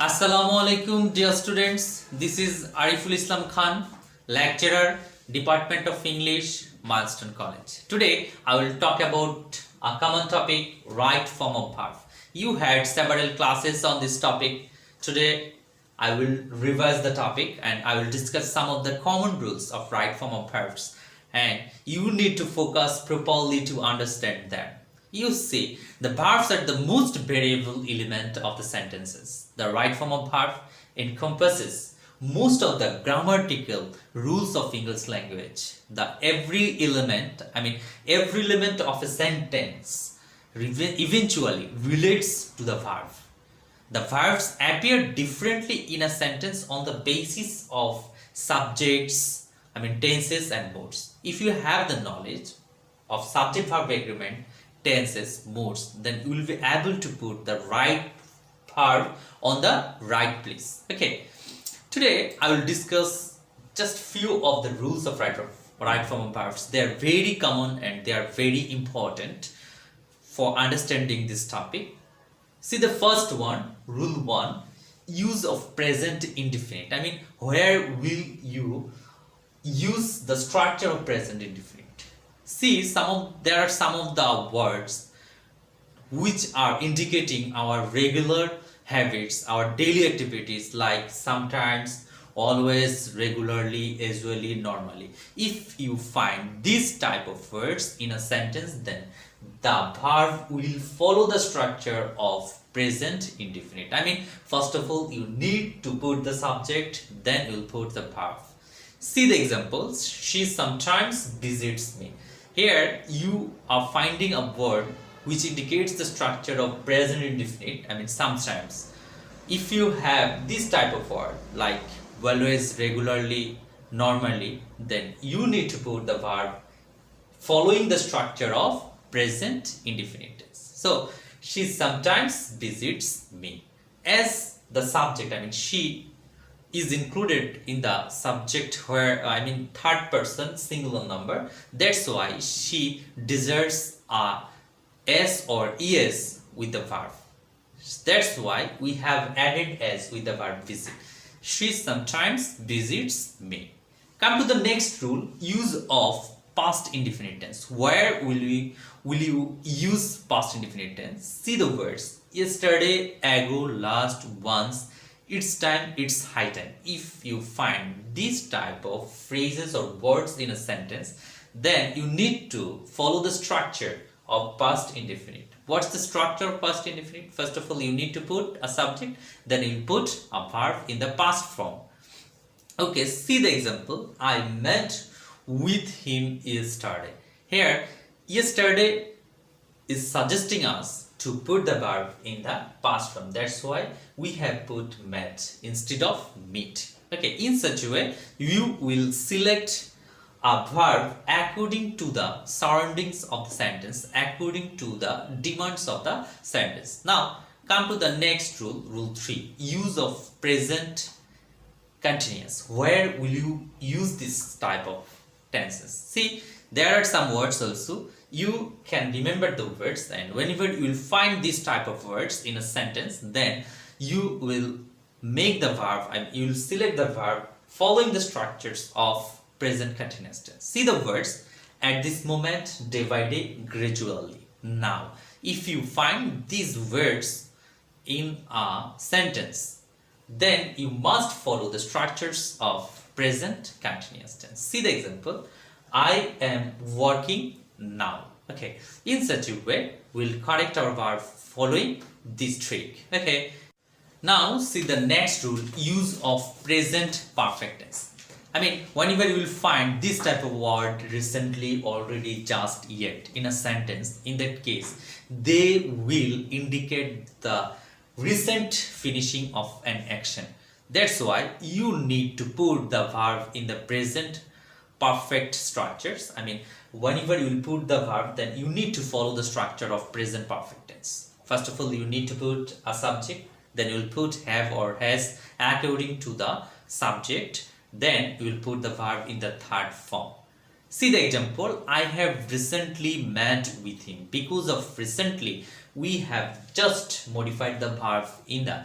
Assalamu alaikum, dear students. This is Ariful Islam Khan, lecturer, Department of English, Milestone College. Today, I will talk about a common topic, right form of verb. You had several classes on this topic. Today, I will revise the topic and I will discuss some of the common rules of right form of verbs. And you need to focus properly to understand them. You see, the verbs are the most variable element of the sentences. The right form of verb encompasses most of the grammatical rules of English language. Every element of a sentence eventually relates to the verb. The verbs appear differently in a sentence on the basis of subjects, tenses and modes. If you have the knowledge of subject-verb agreement, tenses, modes, then you will be able to put the right verb on the right place. Okay, today I will discuss just few of the rules of right form of verbs. They are very common and they are very important for understanding this topic. See the first one, rule 1, use of present indefinite. Where will you use the structure of present indefinite? See, there are some of the words which are indicating our regular habits, our daily activities, like sometimes, always, regularly, usually, normally. If you find this type of words in a sentence, then the verb will follow the structure of present indefinite. First of all, you need to put the subject, then you'll put the verb. See the examples. She sometimes visits me. Here you are finding a word which indicates the structure of present indefinite, sometimes. If you have this type of word like always, regularly, normally, then you need to put the verb following the structure of present indefinite tense. So, she sometimes visits me. As the subject, she is included in the subject where third person singular number. That's why she deserves a s or es with the verb. That's why we have added s with the verb visit. She sometimes visits me. Come to the next rule, use of past indefinite tense. Where will you use past indefinite tense? See the words yesterday, ago, last, once, it's time, it's high time. If you find this type of phrases or words in a sentence, then you need to follow the structure of past indefinite. What's the structure of past indefinite? First of all, you need to put a subject, then you put a verb in the past form. Okay, see the example. I met with him yesterday. Here, yesterday is suggesting us to put the verb in the past form. That's why we have put met instead of meet. Okay, in such a way, you will select a verb according to the surroundings of the sentence, according to the demands of the sentence. Now, come to the next rule, rule 3, use of present continuous. Where will you use this type of tenses? See, there are some words also. You can remember the words, and whenever you will find this type of words in a sentence, then you will make the verb and you will select the verb following the structures of present continuous tense. See the words at this moment, day by day, gradually. Now, if you find these words in a sentence, then you must follow the structures of present continuous tense. See the example. I am working now. Okay, in such a way we'll correct our verb following this trick. Okay, now see the next rule, use of present perfectness. Whenever you will find this type of word, recently, already, just, yet in a sentence, in that case they will indicate the recent finishing of an action. That's why you need to put the verb in the present perfect structures. Whenever you will put the verb, then you need to follow the structure of present perfect tense. First of all, you need to put a subject, then you will put have or has according to the subject, then you will put the verb in the third form. See the example, I have recently met with him. Because of recently, we have just modified the verb in the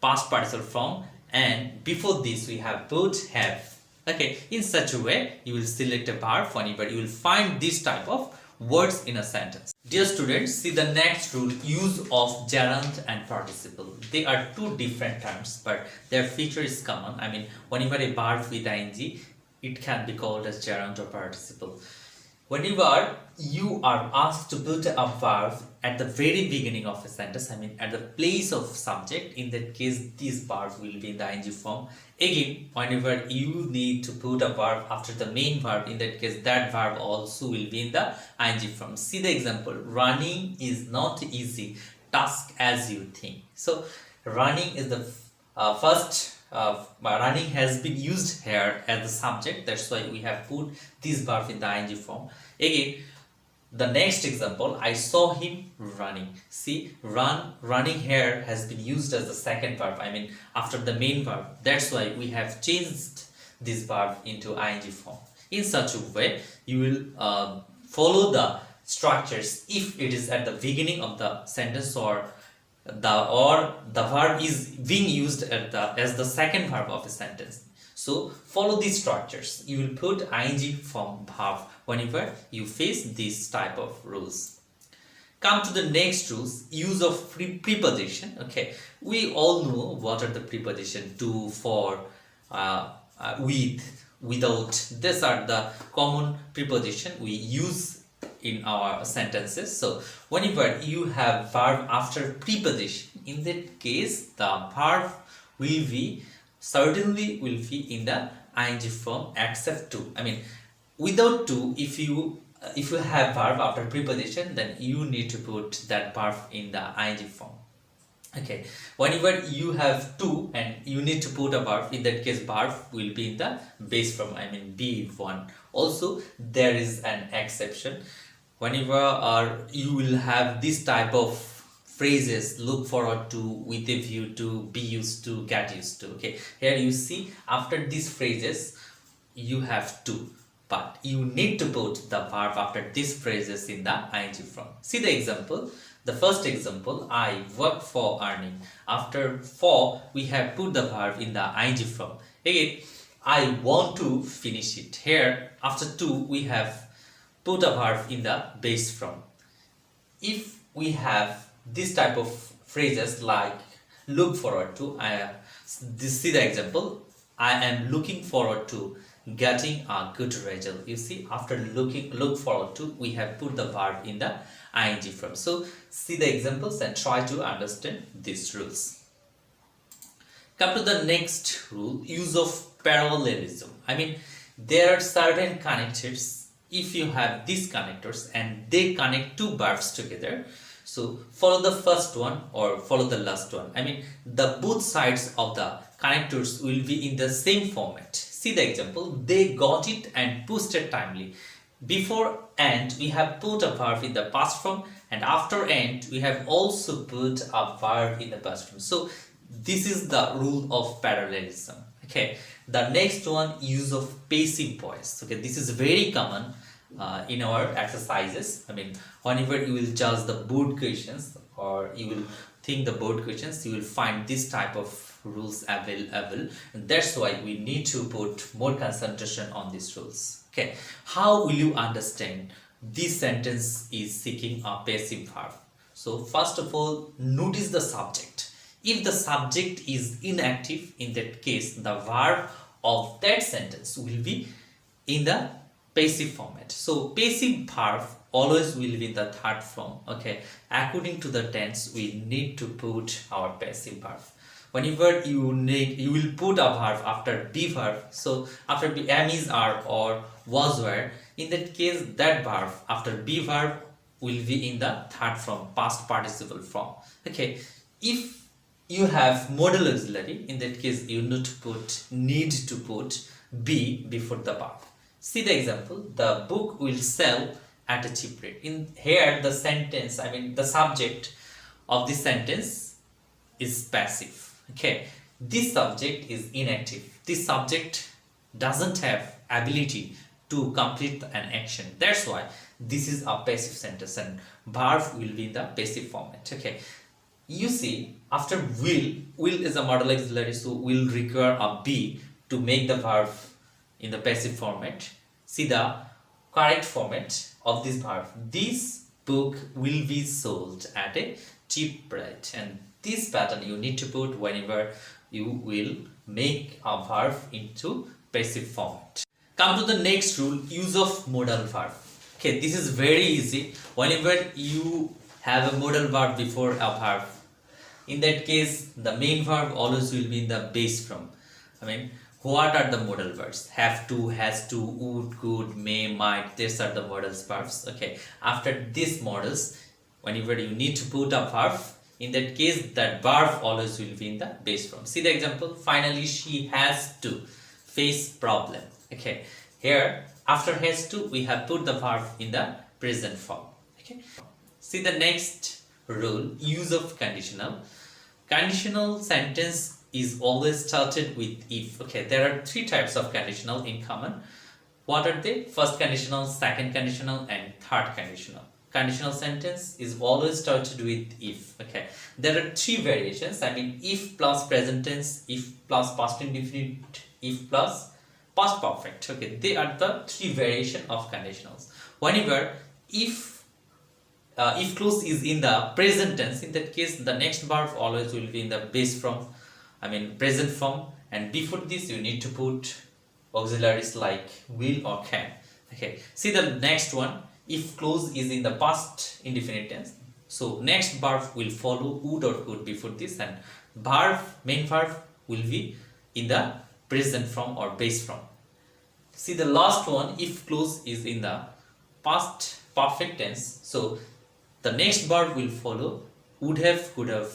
past participle form, and before this we have put have. Okay, in such a way you will select a verb whenever you will find this type of words in a sentence. Dear students, see the next rule, use of gerund and participle. They are two different terms, but their feature is common. I mean, whenever a verb with ing, it can be called as gerund or participle. Whenever you are asked to put a verb at the very beginning of a sentence, I mean at the place of subject, in that case this verb will be in the ing form. Again, whenever you need to put a verb after the main verb, in that case that verb also will be in the ing form. See the example, running is not easy task as you think. So running is the first running has been used here as the subject, that's why we have put this verb in the ing form. Again, the next example, I saw him running. See, running here has been used as the second verb, I mean after the main verb, that's why we have changed this verb into ing form. In such a way you will follow the structures if it is at the beginning of the sentence or the verb is being used as the second verb of a sentence. So follow these structures. You will put ing form verb whenever you face this type of rules. Come to the next rules, use of preposition. Okay, we all know what are the preposition: to, for, with, without. These are the common preposition we use in our sentences. So whenever you have verb after preposition, in that case the verb will be certainly will be in the ing form except to. I mean without to, if you have verb after preposition, then you need to put that verb in the ing form. Okay, whenever you have to and you need to put a verb, in that case verb will be in the base form, I mean be1. Also there is an exception. Whenever you will have this type of phrases, look forward to, with a view to, be used to, get used to. Okay, here you see after these phrases you have to, but you need to put the verb after these phrases in the ing form. See the example, the first example, I work for earning. After for we have put the verb in the ing form. Again, I want to finish it. Here after to we have put a verb in the base form. If we have this type of phrases like look forward to, see the example, I am looking forward to getting a good result. You see, after look forward to, we have put the verb in the ing form. So see the examples and try to understand these rules. Come to the next rule, use of parallelism. I mean there are certain connectors. If you have these connectors and they connect two verbs together, so follow the first one or follow the last one. I mean the both sides of the connectors will be in the same format. See the example, they got it and pushed it timely. Before and we have put a verb in the past form, and after and we have also put a verb in the past form. So this is the rule of parallelism. Okay, the next one, use of passive voice. Okay, this is very common in our exercises. I mean whenever you will judge the board questions or you will think the board questions, you will find this type of rules available, and that's why we need to put more concentration on these rules. Okay, how will you understand this sentence is seeking a passive verb? So first of all, notice the subject. If the subject is inactive, in that case the verb of that sentence will be in the passive format. So passive verb always will be in the third form. Okay, according to the tense we need to put our passive verb. Whenever you will put a verb after be verb, so after be am, is, are, or was, were, in that case that verb after be verb will be in the third form, past participle form. Okay, if you have modal auxiliary, in that case you need to put be before the verb. See the example, the book will sell at a cheap rate. In here the sentence, I mean the subject of this sentence is passive. Okay, this subject is inactive. This subject doesn't have ability to complete an action. That's why this is a passive sentence and verb will be in the passive format. Okay, you see, after will is a modal auxiliary, so will require a be to make the verb in the passive format. See the correct format of this verb. This book will be sold at a cheap rate, and this pattern you need to put whenever you will make a verb into passive format. Come to the next rule, use of modal verb. Okay, this is very easy. Whenever you have a modal verb before a verb, in that case the main verb always will be in the base form. I mean, what are the modal verbs? Have to, has to, would, could, may, might. These are the modal verbs. Okay, after these modals, whenever you need to put a verb, in that case that verb always will be in the base form. See the example, finally she has to face problem. Okay, here after has to we have put the verb in the present form. Okay, see the next rule, use of conditional. Conditional sentence is always started with if. Okay, there are three types of conditional in common. What are they? First conditional, second conditional, and third conditional. Conditional sentence is always started with if. Okay, there are three variations. I mean, if plus present tense, if plus past indefinite, if plus past perfect. Okay, they are the three variation of conditionals. Whenever if clause is in the present tense, in that case the next verb always will be in the base form, I mean present form, and before this you need to put auxiliaries like will or can. Okay, see the next one, if clause is in the past indefinite tense, so next verb will follow would or could before this, and main verb will be in the present form or base form. See the last one, if clause is in the past perfect tense, so the next verb will follow would have, could have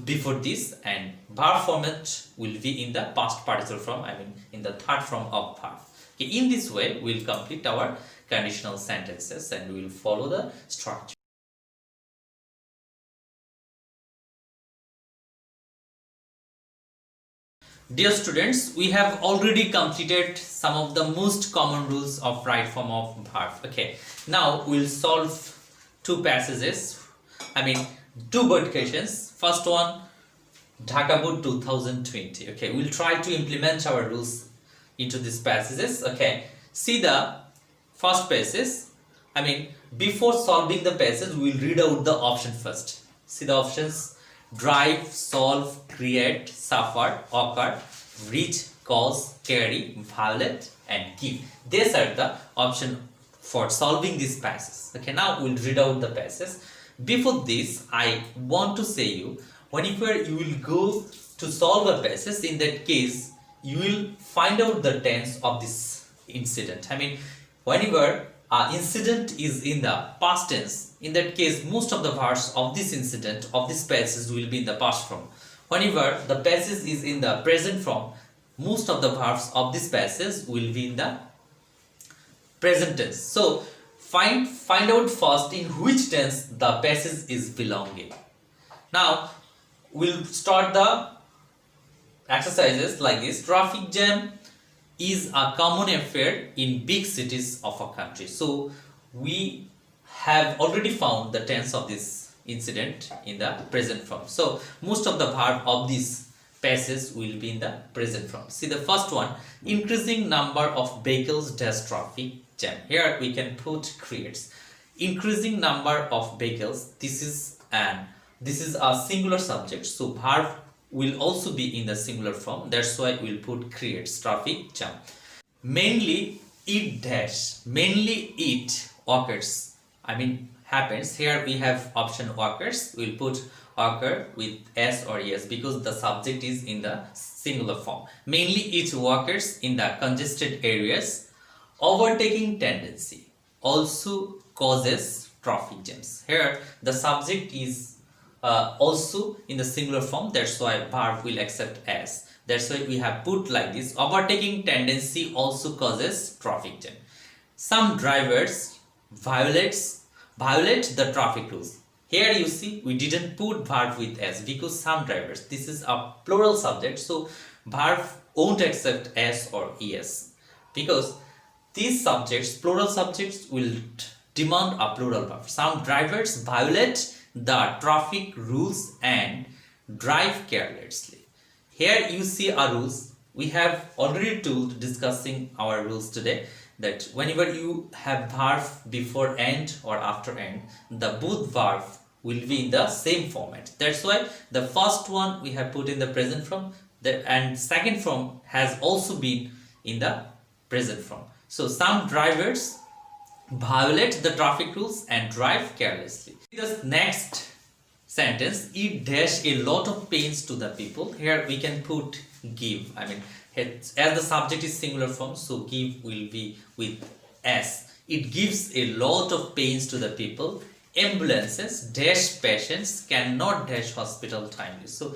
before this, and verb format will be in the past participle form, I mean in the third form of verb. Okay, in this way we will complete our conditional sentences and we will follow the structure. Dear students, we have already completed some of the most common rules of right form of verb. Okay, now we'll solve two passages, I mean two board questions. First one, Dhaka Board 2020. Okay, we'll try to implement our rules into these passages. Okay, see the first passage. I mean, before solving the passage, we'll read out the option first. See the options: drive, solve, create, suffer, occur, reach, cause, carry, violate, and give. These are the options for solving this passage. Okay, now we'll read out the passage. Before this, I want to say you, whenever you will go to solve a passage, in that case you will find out the tense of this incident. I mean, whenever incident is in the past tense, in that case most of the verbs of this incident of this passage will be in the past form. Whenever the passage is in the present form, most of the verbs of this passage will be in the present tense. So find out first in which tense the passage is belonging. Now we'll start the exercises like this. Traffic jam is a common affair in big cities of a country. So we have already found the tense of this incident in the present form. So most of the verb of this passage will be in the present form. See the first one, increasing number of vehicles dash traffic jam. Here we can put creates. Increasing number of vehicles, this is a singular subject, so verb will also be in the singular form. That's why we'll put creates traffic jam. Mainly it dash, mainly it occurs, I mean happens. Here we have option occurs, we'll put occur with s or es because the subject is in the singular form. Mainly it occurs in the congested areas. Overtaking tendency also causes traffic jams. Here the subject is also in the singular form, that's why verb will accept as. That's why we have put like this, overtaking tendency also causes traffic jam. Some drivers violate the traffic rules. Here you see we didn't put verb with s because some drivers, this is a plural subject, so verb won't accept s or es because these subjects, plural subjects, will demand a plural verb. Some drivers violate the traffic rules and drive carelessly. Here you see our rules. We have already told discussing our rules today that whenever you have verb before end or after end, the both verb will be in the same format. That's why the first one we have put in the present form, and second form has also been in the present form. So some drivers violate the traffic rules and drive carelessly. The next sentence, it dash a lot of pains to the people. Here we can put give. I mean, as the subject is singular form, so give will be with s. It gives a lot of pains to the people. Ambulances dash patients cannot dash hospital timely. So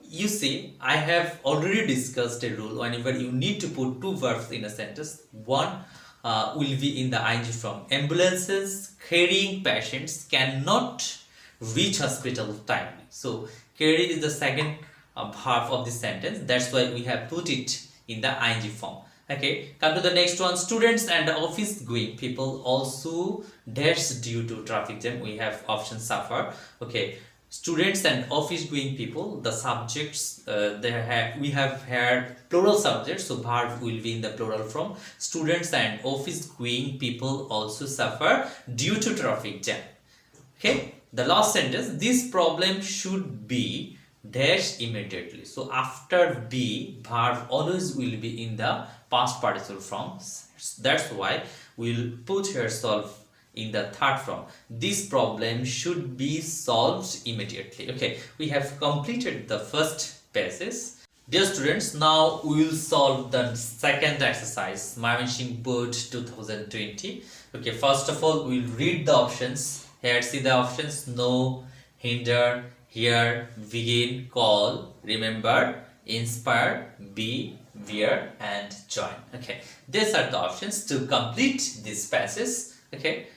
you see, I have already discussed a rule. Whenever you need to put two verbs in a sentence, one will be in the ing form. Ambulances carrying patients cannot reach hospital timely. So carry is the second half of the sentence. That's why we have put it in the ing form. Okay, come to the next one. Students and office going people also dash due to traffic jam. We have option suffer. Okay, students and office going people, the subjects we have had plural subjects, so verb will be in the plural form. Students and office going people also suffer due to traffic jam. Okay, the last sentence, this problem should be dash immediately. So after be, verb always will be in the past participle form. That's why we'll put here solve in the third form. This problem should be solved immediately. Okay, we have completed the first passage. Dear students, now we will solve the second exercise, Mymensingh Board 2020. Okay, first of all, we'll read the options. Here, see the options: know, hinder, hear, begin, call, remember, inspire, be, wear, and join. Okay, these are the options to complete this passage. Okay,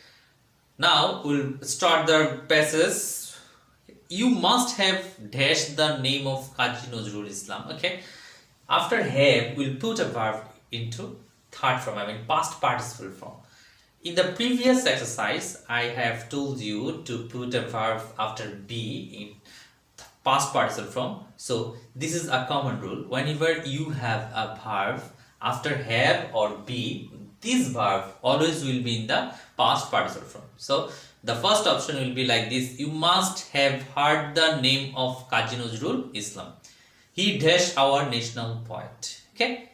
now we'll start the passage. You must have dashed the name of Kazi Nazrul Islam. Okay, after have we'll put a verb into third form, I mean past participle form. In the previous exercise, I have told you to put a verb after be in past participle form. So this is a common rule. Whenever you have a verb after have or be, this verb always will be in the past participle form. So the first option will be like this: you must have heard the name of Kazi Nazrul Islam. He dash our national poet. Okay,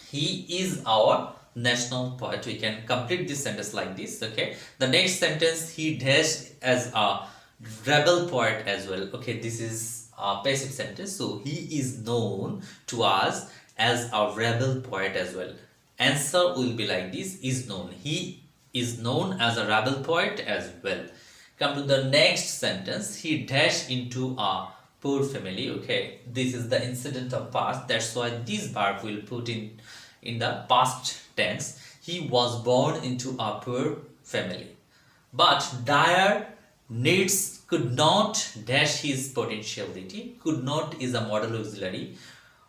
he is our national poet. We can complete this sentence like this. Okay, the next sentence, he dash as a rebel poet as well. Okay, this is a passive sentence, so he is known to us as a rebel poet as well. Answer will be like this: is known. He is known as a rebel poet as well. Come to the next sentence, he dash into a poor family. Okay, this is the incident of past. That's why this verb will put in the past tense. He was born into a poor family, but dire needs could not dash his potentiality. Could not is a modal auxiliary.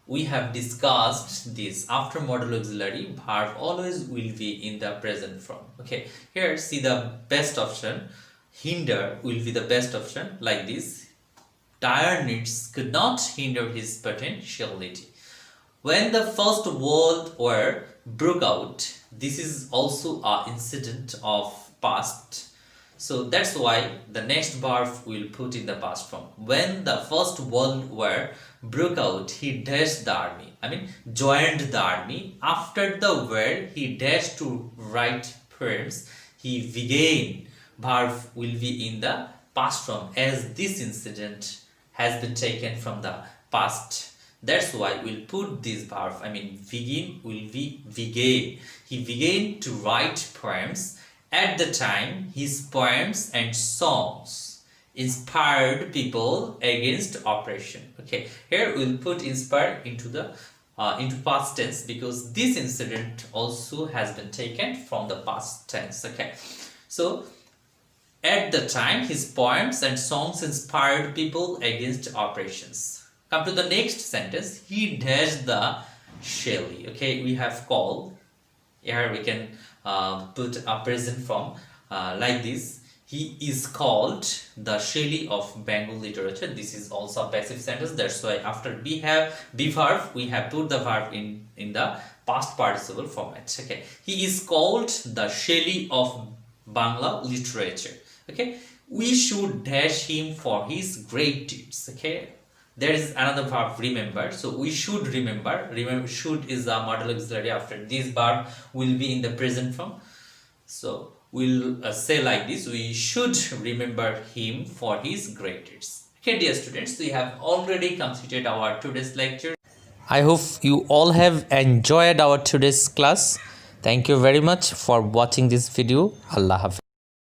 We have discussed this. After modal auxiliary, verb always will be in the present form. Okay, here see the best option. Hinder will be the best option like this. Dire needs could not hinder his potentiality. When the First World War broke out, this is also an incident of past. So that's why the next verb will put in the past form. When the First World War broke out, he dashed the army. I mean, joined the army. After the war, he dashed to write poems. He began. Verb will be in the past form, as this incident has been taken from the past. That's why we'll put this verb. I mean, begin will be began. He began to write poems. At the time, his poems and songs inspired people against oppression. Okay, here we'll put inspire into the into past tense, because this incident also has been taken from the past tense. Okay, so at the time, his poems and songs inspired people against oppressions. Come to the next sentence. He dashed the Shelley. Okay, we have called. Here we can put a present form like this. He is called the Shelley of Bengal literature. This is also a passive sentence. That's why after we have be verb, we have put the verb in the past participle format. Okay. He is called the Shelley of Bangla literature. Okay. We should dash him for his great deeds. Okay. There is another verb, remember. So we should remember. Remember, should is a modal auxiliary. After this verb will be in the present form. So we'll say like this: we should remember him for his great deeds. Okay, dear students, we have already completed our today's lecture. I hope you all have enjoyed our today's class. Thank you very much for watching this video. Allah Hafiz.